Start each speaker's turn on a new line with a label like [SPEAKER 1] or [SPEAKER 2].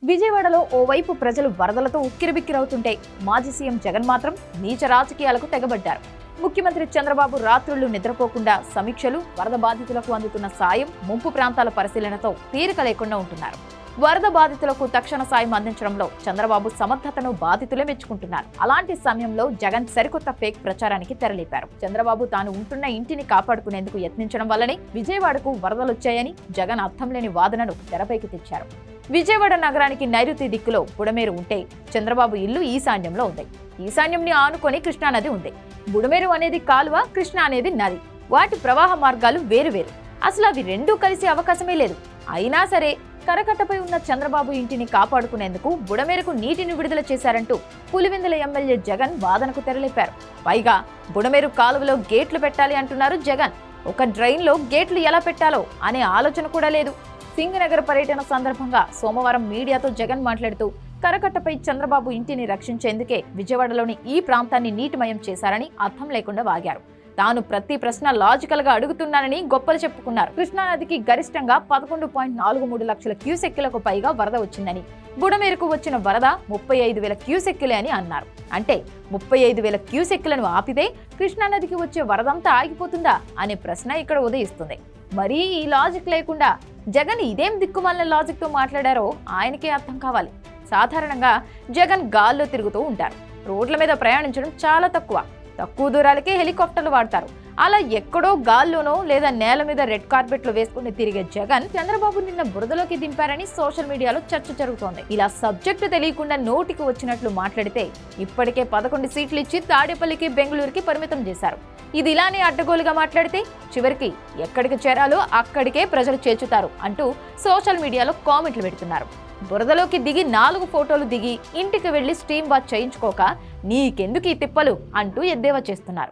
[SPEAKER 1] విజయవాడలో ఓవైపు ప్రజలు వరదలతో ఉక్కిరిబిక్కిరవుతుంటే మాజీ సీఎం జగన్ మాత్రం నీచ రాజకీయాలకు తెగబడ్డారు. ముఖ్యమంత్రి చంద్రబాబు రాత్రుళ్లు నిద్రపోకుండా సమీక్షలు, వరద బాధితులకు అందుతున్న సాయం, ముంపు ప్రాంతాల పరిశీలనతో తీరిక లేకుండా ఉంటున్నారు. వరద బాధితులకు తక్షణ సాయం అందించడంలో చంద్రబాబు సమర్థతను బాధితులే మెచ్చుకుంటున్నారు. అలాంటి సమయంలో జగన్ సరికొత్త ఫేక్ ప్రచారానికి తెరలేపారు. చంద్రబాబు తాను ఉంటున్న ఇంటిని కాపాడుకునేందుకు యత్నించడం వల్లనే విజయవాడకు వరదలొచ్చాయని జగన్ అర్థం లేని వాదనను తెరపైకి తెచ్చారు. విజయవాడ నగరానికి నైరుతి దిక్కులో బుడమేరు ఉంటే చంద్రబాబు ఇల్లు ఈశాన్యంలో ఉంది. ఈశాన్యంని ఆనుకొని కృష్ణానది ఉంది. బుడమేరు అనేది కాలువ, కృష్ణ అనేది నది. వాటి ప్రవాహ మార్గాలు వేరువేరు. అసలు అవి రెండూ కలిసే అవకాశమే లేదు. అయినా సరే కరకట్టపై ఉన్న చంద్రబాబు ఇంటిని కాపాడుకునేందుకు బుడమేరకు నీటిని విడుదల చేశారంటూ పులివెందుల ఎమ్మెల్యే జగన్ వాదనకు తెరలేపారు. పైగా బుడమేరు కాలువలో గేట్లు పెట్టాలి అంటున్నారు జగన్. ఒక డ్రైన్లో గేట్లు ఎలా పెట్టాలో అనే ఆలోచన కూడా లేదు. సింగనగర్ పర్యటన సందర్భంగా సోమవారం మీడియాతో జగన్ మాట్లాడుతూ కరకట్టపై చంద్రబాబు ఇంటిని రక్షించేందుకే విజయవాడలోని ఈ ప్రాంతాన్ని నీటిమయం చేశారని అర్థం లేకుండా వాగారు. తాను ప్రతి ప్రశ్న లాజికల్ గా అడుగుతున్నానని గొప్పలు చెప్పుకున్నారు. కృష్ణానదికి గరిష్టంగా 11.43 లక్షల క్యూసెక్కులకు పైగా వరద వచ్చిందని, బుడమేరకు వచ్చిన వరద 35,000 క్యూసెక్కులే అని అన్నారు. అంటే 35,000 క్యూసెక్కులను ఆపితే కృష్ణానదికి వచ్చే వరదంతా ఆగిపోతుందా అనే ప్రశ్న ఇక్కడ ఉదయిస్తుంది. మరీ ఈ లాజిక్ లేకుండా జగన్ ఇదేం దిక్కుమాలిన లాజిక్ తో మాట్లాడారో ఆయనకే అర్థం కావాలి. సాధారణంగా జగన్ గాల్లో తిరుగుతూ ఉంటారు. రోడ్ల మీద ప్రయాణించడం చాలా తక్కువ దూరాలకే హెలికాప్టర్లు వాడతారు. అలా ఎక్కడో గాల్లోనో లేదా నేల మీద రెడ్ కార్పెట్లు వేసుకుని తిరిగే జగన్ చంద్రబాబు నిన్న బురదలోకి దింపారని సోషల్ మీడియాలో చర్చ జరుగుతోంది. ఇలా సబ్జెక్టు తెలియకుండా నోటికి వచ్చినట్లు మాట్లాడితే ఇప్పటికే 11 సీట్లు ఇచ్చి తాడేపల్లికి, బెంగళూరుకి పరిమితం చేశారు. ఇది ఇలానే అడ్డగోలుగా మాట్లాడితే చివరికి ఎక్కడికి చేరాలో అక్కడికే ప్రజలు చేర్చుతారు అంటూ సోషల్ మీడియాలో కామెంట్లు పెడుతున్నారు. బురదలోకి దిగి 4 ఫోటోలు దిగి ఇంటికి వెళ్లి స్టీమ్ బాత్ చేయించుకోక నీకెందుకు ఈ తిప్పలు అంటూ ఎద్దేవా చేస్తున్నారు.